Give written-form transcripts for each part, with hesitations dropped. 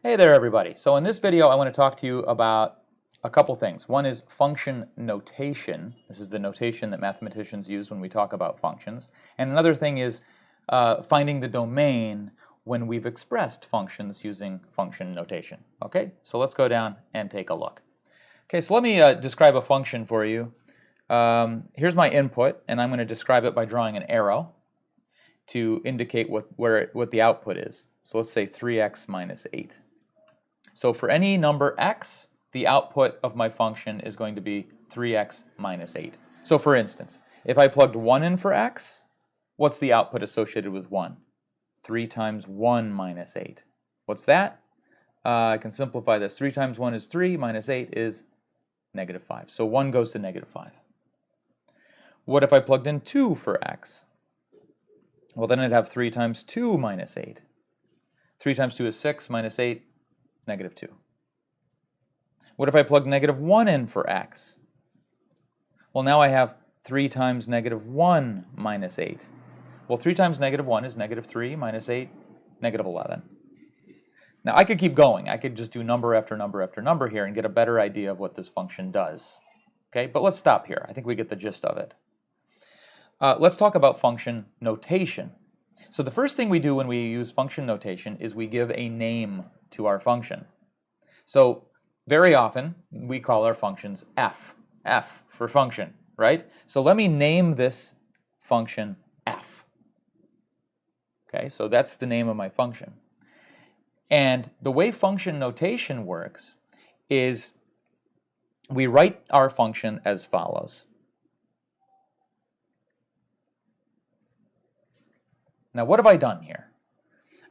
Hey there, everybody. So in this video, I want to talk to you about a couple things. One is function notation. This is the notation that mathematicians use when we talk about functions. And another thing is finding the domain when we've expressed functions using function notation. Okay, so let's go down and take a look. Okay, so let me describe a function for you. Here's my input, and I'm going to describe it by drawing an arrow to indicate what the output is. So let's say 3x minus 8. So for any number x, the output of my function is going to be 3x minus 8. So for instance, if I plugged 1 in for x, what's the output associated with 1? 3 times 1 minus 8. What's that? I can simplify this. 3 times 1 is 3, minus 8 is negative 5. So 1 goes to negative 5. What if I plugged in 2 for x? Well, then I'd have 3 times 2 minus 8. 3 times 2 is 6, minus 8, negative 2. What if I plug negative 1 in for x? Well, now I have 3 times negative 1 minus 8. Well, 3 times negative 1 is negative 3 minus 8, negative 11. Now, I could keep going. I could just do number after number after number here and get a better idea of what this function does. Okay, but let's stop here. I think we get the gist of it. Let's talk about function notation. So the first thing we do when we use function notation is we give a name to our function. So very often we call our functions f for function, right? So let me name this function f. Okay, so that's the name of my function. And the way function notation works is we write our function as follows. Now, what have I done here?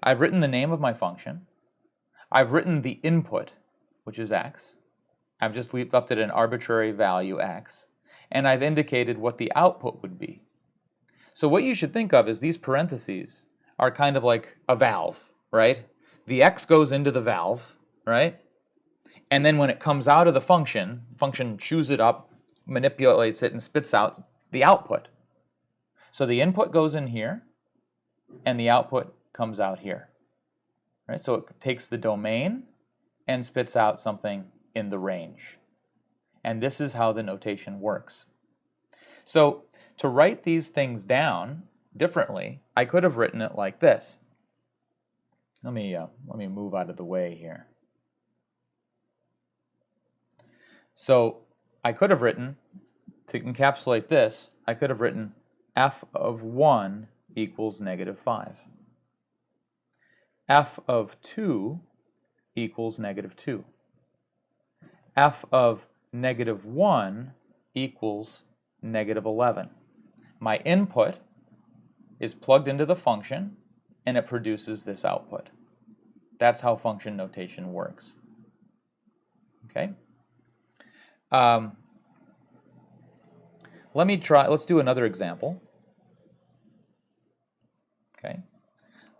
I've written the name of my function. I've written the input, which is x. I've just left it an arbitrary value x. And I've indicated what the output would be. So what you should think of is these parentheses are kind of like a valve, right? The x goes into the valve, right? And then when it comes out of the function chews it up, manipulates it, and spits out the output. So the input goes in here, and the output comes out here, right? So it takes the domain and spits out something in the range. And this is how the notation works. So to write these things down differently, I could have written it like this. Let me move out of the way here. So I could have written, to encapsulate this, I could have written f of 1 equals negative 5. F of 2 equals negative 2. F of negative 1 equals negative 11. My input is plugged into the function, and it produces this output. That's how function notation works. Okay. Let's do another example. Okay.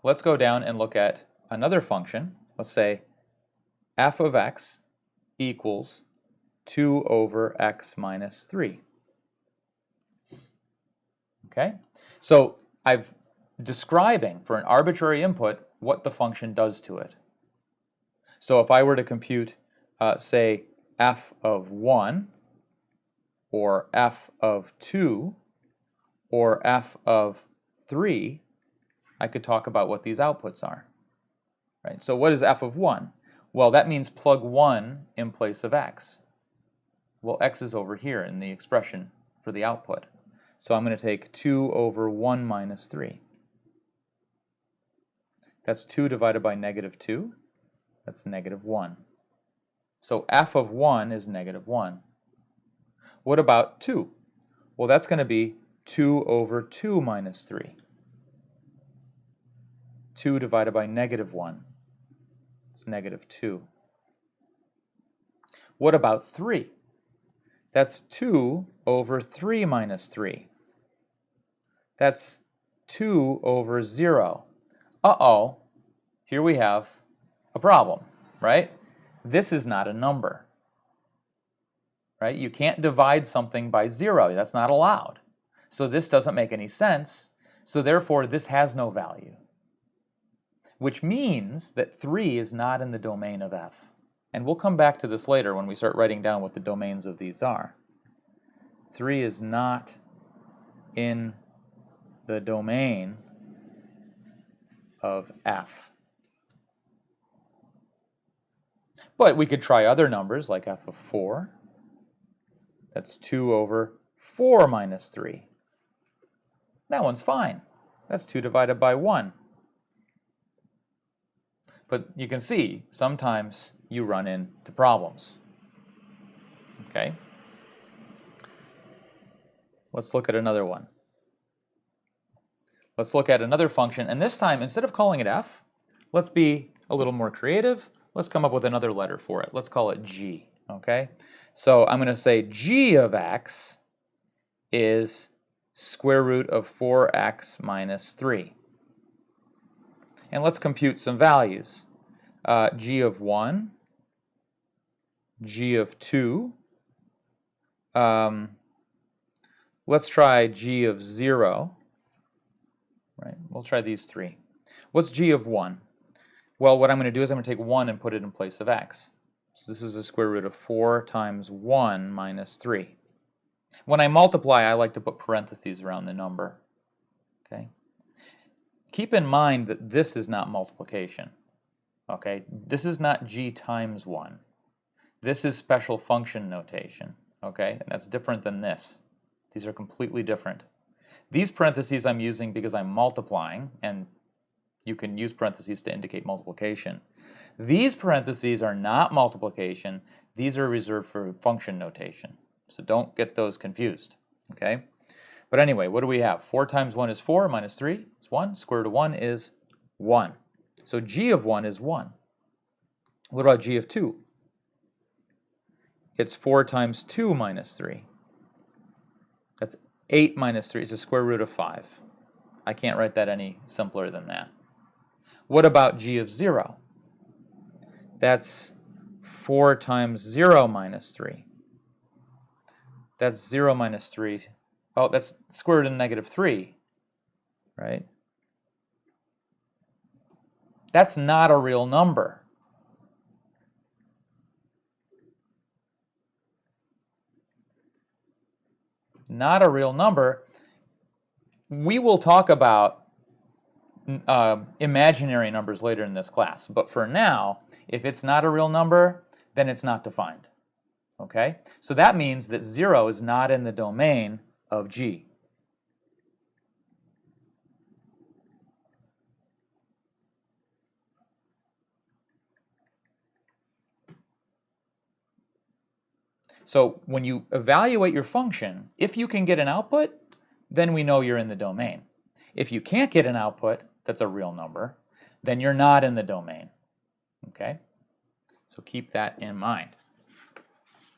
Let's go down and look at another function. Let's say f of x equals 2 over x minus 3. Okay, so I'm describing for an arbitrary input what the function does to it. So if I were to compute, say, f of 1, or f of 2, or f of 3, I could talk about what these outputs are. Right? So what is f of 1? Well, that means plug 1 in place of x. Well, x is over here in the expression for the output. So I'm going to take 2 over 1 minus 3. That's 2 divided by negative 2. That's negative 1. So f of 1 is negative 1. What about 2? Well, that's going to be 2 over 2 minus 3. 2 divided by negative 1. It's negative 2. What about 3? That's 2 over 3 minus 3. That's 2 over 0. Uh-oh, here we have a problem, right? This is not a number, right? You can't divide something by 0. That's not allowed. So this doesn't make any sense. So therefore, this has no value. which means that 3 is not in the domain of f. And we'll come back to this later when we start writing down what the domains of these are. 3 is not in the domain of f. But we could try other numbers like f of 4. That's 2 over 4 minus 3. That one's fine. That's 2 divided by 1. But you can see, sometimes you run into problems. Okay? Let's look at another one. Let's look at another function, and this time, instead of calling it f, let's be a little more creative. Let's come up with another letter for it. Let's call it g, okay? So I'm going to say g of x is square root of 4x minus 3. And let's compute some values. G of 1, g of 2. Let's try g of 0. Right, we'll try these three. What's g of 1? Well, what I'm going to do is I'm going to take 1 and put it in place of x. So this is the square root of 4 times 1 minus 3. When I multiply, I like to put parentheses around the number. Okay. Keep in mind that this is not multiplication. Okay, this is not g times 1. This is special function notation. Okay, and that's different than this. These are completely different. These parentheses I'm using because I'm multiplying, and you can use parentheses to indicate multiplication. These parentheses are not multiplication. These are reserved for function notation. So don't get those confused. Okay? But anyway, what do we have? 4 times 1 is 4, minus 3 is 1. Square root of 1 is 1. So g of 1 is 1. What about g of 2? It's 4 times 2 minus 3. That's 8 minus 3 is the square root of 5. I can't write that any simpler than that. What about g of 0? That's 4 times 0 minus 3. That's 0 minus 3. Oh, that's square root of negative 3, right? That's not a real number. Not a real number. We will talk about imaginary numbers later in this class, but for now, if it's not a real number, then it's not defined. Okay? So that means that 0 is not in the domain of g. So when you evaluate your function, if you can get an output, then we know you're in the domain. If you can't get an output that's a real number, then you're not in the domain. Okay? So keep that in mind.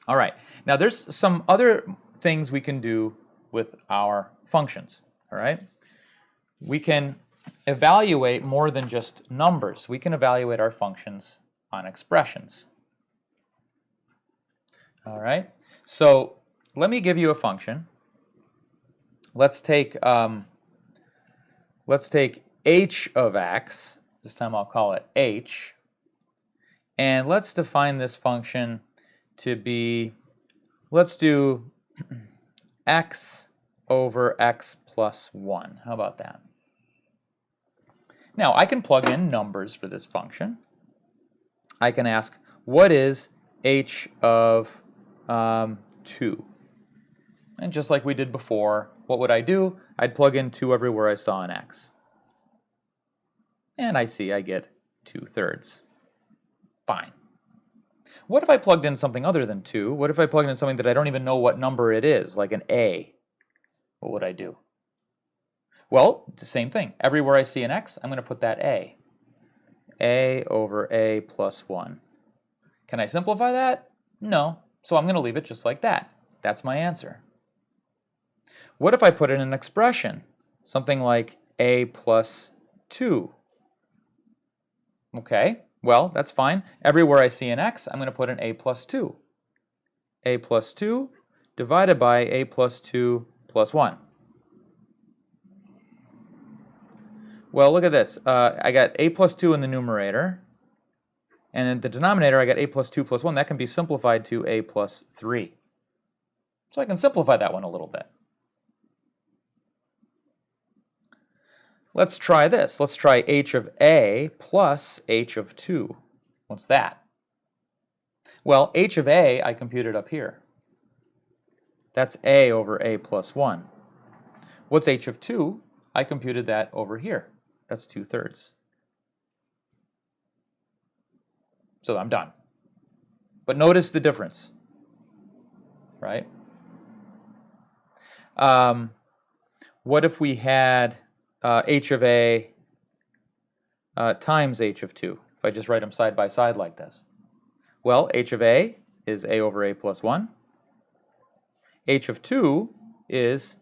All right. Now there's some other things we can do with our functions. All right? We can evaluate more than just numbers. We can evaluate our functions on expressions. All right, so let me give you a function. Let's take h of x. This time I'll call it h. And let's define this function to be, let's do x over x plus 1. How about that? Now, I can plug in numbers for this function. I can ask, what is h of 2? And just like we did before, what would I do? I'd plug in 2 everywhere I saw an x. And I see I get 2/3. Fine. What if I plugged in something other than 2? What if I plugged in something that I don't even know what number it is, like an a? What would I do? Well, it's the same thing. Everywhere I see an x, I'm going to put that a. A over a plus 1. Can I simplify that? No. So I'm going to leave it just like that. That's my answer. What if I put in an expression? Something like a plus 2. Okay, well, that's fine. Everywhere I see an x, I'm going to put an a plus 2. A plus 2 divided by a plus 2 plus 1. Well, look at this. I got a plus 2 in the numerator, and in the denominator I got a plus 2 plus 1. That can be simplified to a plus 3. So I can simplify that one a little bit. Let's try this. Let's try h of a plus h of 2. What's that? Well, h of a I computed up here. That's a over a plus 1. What's h of 2? I computed that over here. That's 2/3. So I'm done. But notice the difference, right? What if we had h of a times h of 2? If I just write them side by side like this. Well, h of a is a over a plus 1. H of 2 is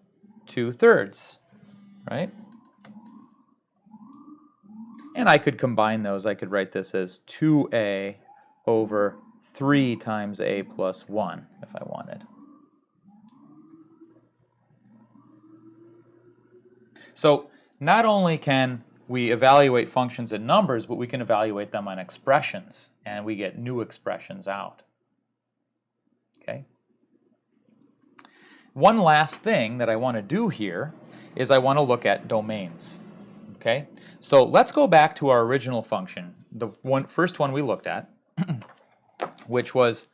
2/3, right? And I could combine those. I could write this as 2a over 3 times a plus 1 if I wanted. So not only can we evaluate functions in numbers, but we can evaluate them on expressions, and we get new expressions out. Okay. One last thing that I want to do here is I want to look at domains. Okay, so let's go back to our original function, the first one we looked at, which was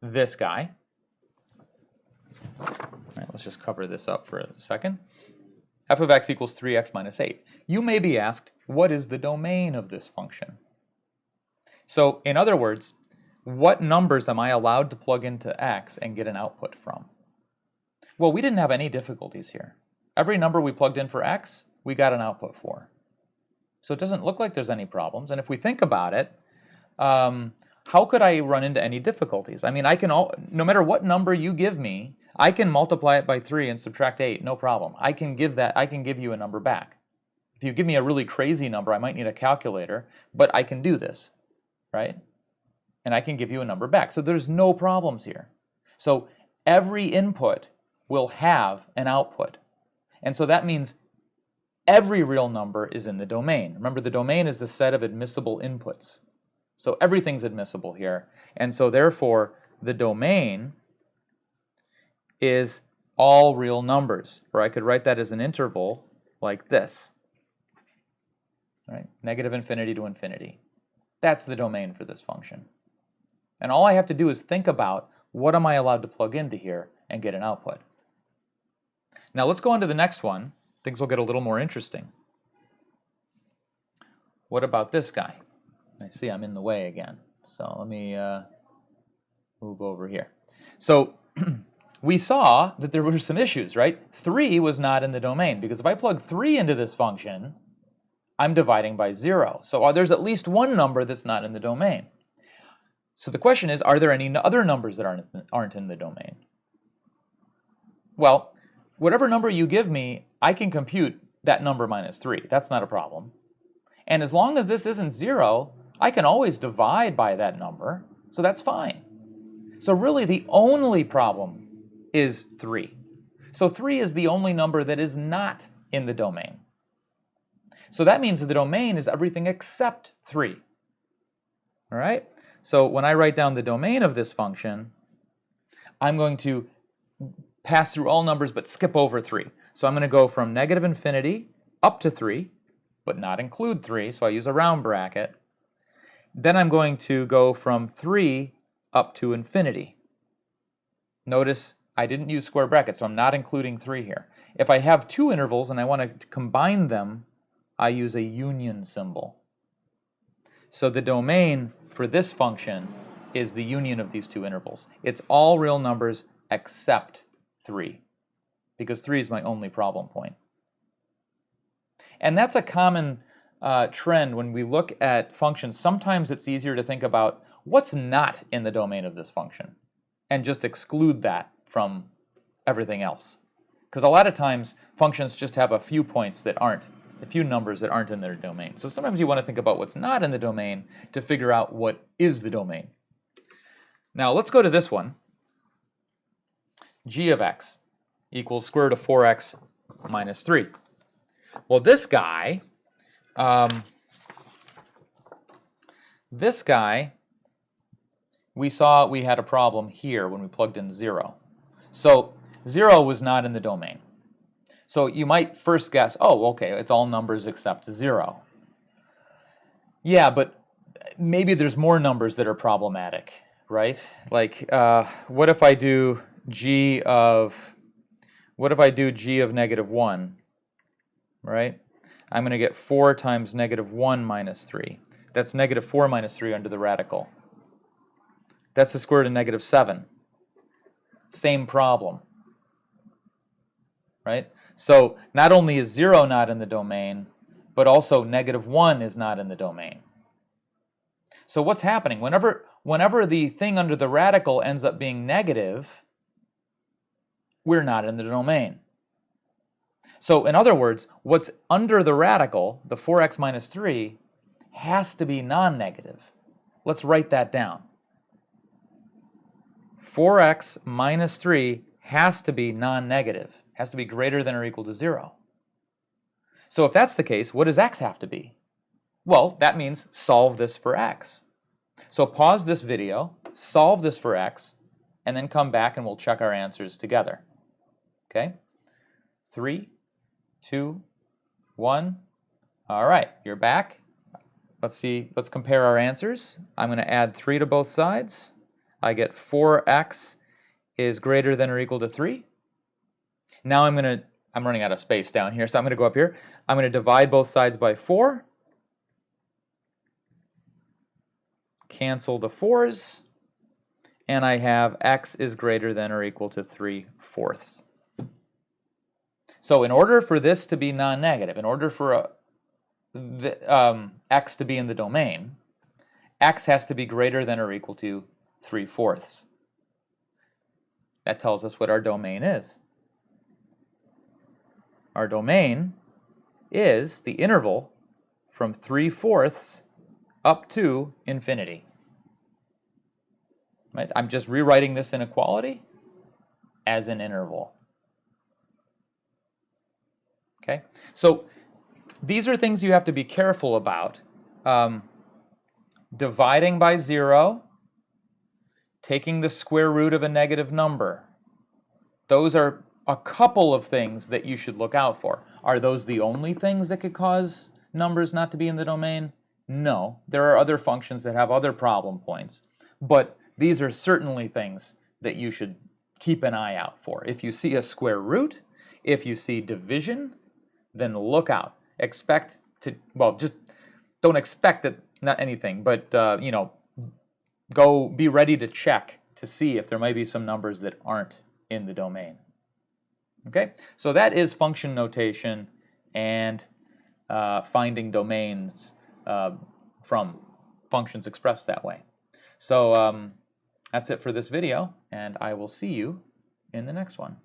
this guy. All right, let's just cover this up for a second. F of x equals 3x minus 8. You may be asked, what is the domain of this function? So, in other words, what numbers am I allowed to plug into x and get an output from? Well, we didn't have any difficulties here. Every number we plugged in for x, we got an output for. So it doesn't look like there's any problems. And if we think about it, how could I run into any difficulties? I mean, no matter what number you give me, I can multiply it by 3 and subtract 8, no problem. I can give you a number back. If you give me a really crazy number, I might need a calculator, but I can do this, right? And I can give you a number back. So there's no problems here. So every input will have an output. And so that means every real number is in the domain. Remember, the domain is the set of admissible inputs. So everything's admissible here. And so therefore, the domain is all real numbers. Or I could write that as an interval like this. Right? Negative infinity to infinity. That's the domain for this function. And all I have to do is think about what am I allowed to plug into here and get an output. Now let's go on to the next one. Things will get a little more interesting. What about this guy? I see I'm in the way again. So let me move over here. So we saw that there were some issues, right? 3 was not in the domain, because if I plug 3 into this function, I'm dividing by 0. So there's at least one number that's not in the domain. So the question is, are there any other numbers that aren't in the domain? Well, whatever number you give me, I can compute that number minus 3. That's not a problem. And as long as this isn't 0, I can always divide by that number, so that's fine. So really the only problem is 3. So 3 is the only number that is not in the domain. So that means that the domain is everything except 3. All right? So when I write down the domain of this function, I'm going to pass through all numbers but skip over 3. So I'm going to go from negative infinity up to 3, but not include 3, so I use a round bracket. Then I'm going to go from 3 up to infinity. Notice I didn't use square brackets, so I'm not including 3 here. If I have two intervals and I want to combine them, I use a union symbol. So the domain for this function is the union of these two intervals. It's all real numbers except 3, because 3 is my only problem point. And that's a common trend when we look at functions. Sometimes it's easier to think about what's not in the domain of this function and just exclude that from everything else. Because a lot of times functions just have a few points that aren't, a few numbers that aren't in their domain. So sometimes you want to think about what's not in the domain to figure out what is the domain. Now let's go to this one. G of x equals square root of 4x minus 3. Well, this guy This guy, we saw we had a problem here when we plugged in 0. So 0 was not in the domain. So you might first guess, oh, okay, it's all numbers except 0. Yeah, but maybe there's more numbers that are problematic, right? Like, what if I do g of -1, right? I'm going to get 4 times -1 minus 3. That's -4 minus 3 under the radical. That's the square root of -7. Same problem, right? So not only is 0 not in the domain, but also -1 is not in the domain. So what's happening? Whenever the thing under the radical ends up being negative, we're not in the domain. So in other words, what's under the radical, the 4x minus 3, has to be non-negative. Let's write that down. 4x minus 3 has to be non-negative, has to be greater than or equal to 0. So if that's the case, what does x have to be? Well, that means solve this for x. So pause this video, solve this for x, and then come back and we'll check our answers together. Okay? 3, 2, 1. All right, you're back. Let's see, let's compare our answers. I'm going to add 3 to both sides. I get 4x is greater than or equal to 3. Now I'm running out of space down here, so I'm going to go up here. I'm going to divide both sides by 4. Cancel the 4's. And I have x is greater than or equal to 3/4. So in order for this to be non-negative, in order for x to be in the domain, x has to be greater than or equal to 3/4. That tells us what our domain is. Our domain is the interval from 3/4 up to infinity. Right? I'm just rewriting this inequality as an interval. Okay? So these are things you have to be careful about. Dividing by 0, taking the square root of a negative number. Those are a couple of things that you should look out for. Are those the only things that could cause numbers not to be in the domain? No. There are other functions that have other problem points. But these are certainly things that you should keep an eye out for. If you see a square root, if you see division, then look out. Expect to, well, just don't expect that, not anything, but, go be ready to check to see if there might be some numbers that aren't in the domain. Okay, so that is function notation and finding domains from functions expressed that way. So that's it for this video, and I will see you in the next one.